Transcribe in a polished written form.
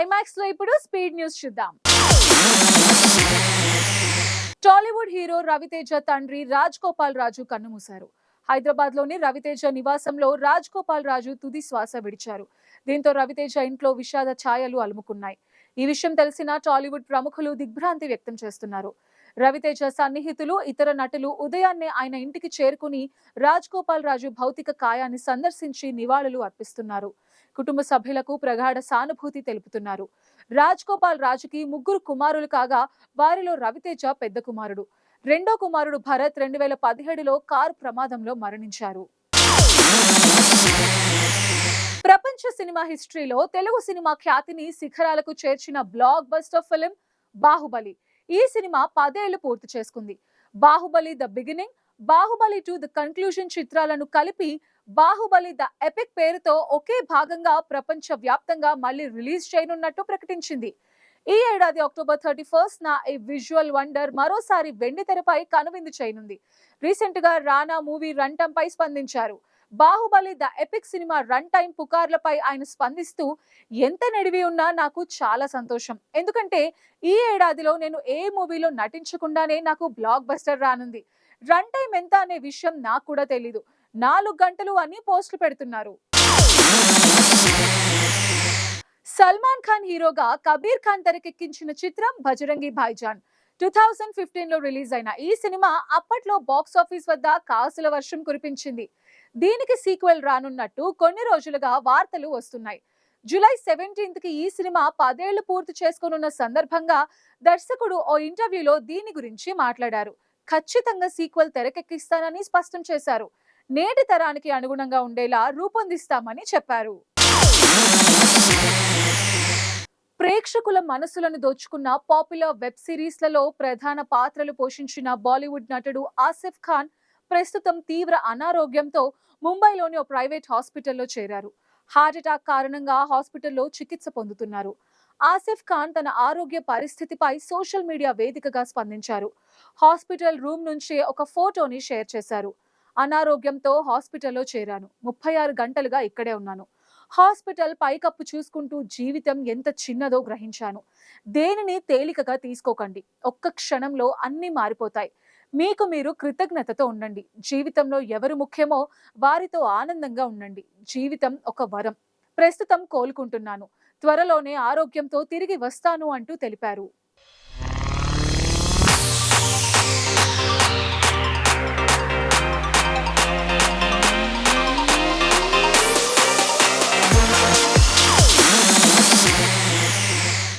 IMAX లో ఇప్పుడు speed news చూద్దాం. టాలీవుడ్ హీరో రవితేజ తండ్రి రాజ్ గోపాల్ రాజు కన్నుమూశారు. హైదరాబాద్ లోని రవితేజ నివాసంలో రాజ్ గోపాల్ రాజు తుది శ్వాస విడిచారు. దీంతో రవితేజ ఇంట్లో విషాద ఛాయలు అలుముకున్నాయి. ఈ విషయం తెలిసిన టాలీవుడ్ ప్రముఖులు దిగ్భ్రాంతి వ్యక్తం చేస్తున్నారు. రవితేజ సన్నిహితులు, ఇతర నటులు ఉదయాన్నే ఆయన ఇంటికి చేరుకుని రాజ్ గోపాల్ రాజు భౌతిక కాయాన్ని సందర్శించి నివాళులు అర్పిస్తున్నారు. కుటుంబ సభ్యులకు ప్రగాఢ సానుభూతి తెలుపుతున్నారు. రాజ్ గోపాల్ రాజుకి ముగ్గురు కుమారులు కాగా వారిలో రవితేజ పెద్ద కుమారుడు. రెండో కుమారుడు భరత్ 2017లో కారు ప్రమాదంలో మరణించారు. ప్రపంచ సినిమా హిస్టరీలో తెలుగు సినిమా ఖ్యాతిని శిఖరాలకు చేర్చిన బ్లాక్ బస్టర్ ఫిల్మ్ బాహుబలి. ఈ సినిమా 10 ఏళ్లు పూర్తి చేసుకుంది. Baahubali the beginning, Baahubali 2 the conclusion చిత్రాలను కలిపి బాహుబలి ద ఎపిక్ పేరుతో ఒకే భాగంగా ప్రపంచ వ్యాప్తంగా మళ్ళీ రిలీజ్ చేయనున్నట్టు ప్రకటించింది. ఈ ఏడాది అక్టోబర్ 31 ఈ విజువల్ వండర్ మరోసారి వెండి తెరపై కనువిందు చేయనుంది. రీసెంట్ గా రానా మూవీ రన్ టైం పై స్పందించారు. బాహుబలి ద ఎపిక్ సినిమా రన్ టైం పుకార్లపై ఆయన స్పందిస్తూ, ఎంత నెడివి ఉన్నా నాకు చాలా సంతోషం, ఎందుకంటే ఈ ఏడాదిలో నేను ఏ మూవీలో నటించకుండానే నాకు బ్లాక్ బస్టర్ రానుంది. రన్ టైం ఎంత అనే విషయం నాకు కూడా తెలీదు, 4 గంటలు అని పోస్టులు పెడుతున్నారు. సల్మాన్ ఖాన్ హీరోగా కబీర్ ఖాన్ తెరకెక్కించిన చిత్రం బజరంగి భాయిజాన్ 2015లో రిలీజ్ అయిన ఈ సినిమా అప్పట్లో బాక్స్ ఆఫీస్ వద్ద కాసుల వర్షం కురిపించింది. దీనికి సీక్వెల్ రానున్నట్టు కొన్ని రోజులుగా వార్తలు వస్తున్నాయి. జూలై 17కి ఈ సినిమా 10 ఏళ్లు పూర్తి చేసుకోనున్న సందర్భంగా దర్శకుడు ఓ ఇంటర్వ్యూలో దీని గురించి మాట్లాడారు. ఖచ్చితంగా సీక్వెల్ తెరకెక్కిస్తానని స్పష్టం చేశారు. నేటి తరానికి అనుగుణంగా ఉండేలా రూపొందిస్తామని చెప్పారు. ప్రేక్షకుల మనసులను దోచుకున్న పాపులర్ వెబ్ సిరీస్లలో ప్రధాన పాత్రలు పోషించిన బాలీవుడ్ నటుడు ఆసిఫ్ ఖాన్ ప్రస్తుతం తీవ్ర అనారోగ్యంతో ముంబైలోని ఓ ప్రైవేట్ హాస్పిటల్లో చేరారు. హార్ట్ అటాక్ కారణంగా హాస్పిటల్లో చికిత్స పొందుతున్నారు. ఆసిఫ్ ఖాన్ తన ఆరోగ్య పరిస్థితిపై సోషల్ మీడియా వేదికగా స్పందించారు. హాస్పిటల్ రూమ్ నుంచి ఒక ఫోటోని షేర్ చేశారు. అనారోగ్యంతో హాస్పిటల్లో చేరాను, 36 గంటలుగా ఇక్కడే ఉన్నాను. హాస్పిటల్ పైకప్పు చూసుకుంటూ జీవితం ఎంత చిన్నదో గ్రహించాను. దేనిని తేలికగా తీసుకోకండి, ఒక్క క్షణంలో అన్ని మారిపోతాయి. మీకు మీరు కృతజ్ఞతతో ఉండండి. జీవితంలో ఎవరు ముఖ్యమో వారితో ఆనందంగా ఉండండి. జీవితం ఒక వరం. ప్రస్తుతం కోలుకుంటున్నాను, త్వరలోనే ఆరోగ్యంతో తిరిగి వస్తాను అంటూ తెలిపారు.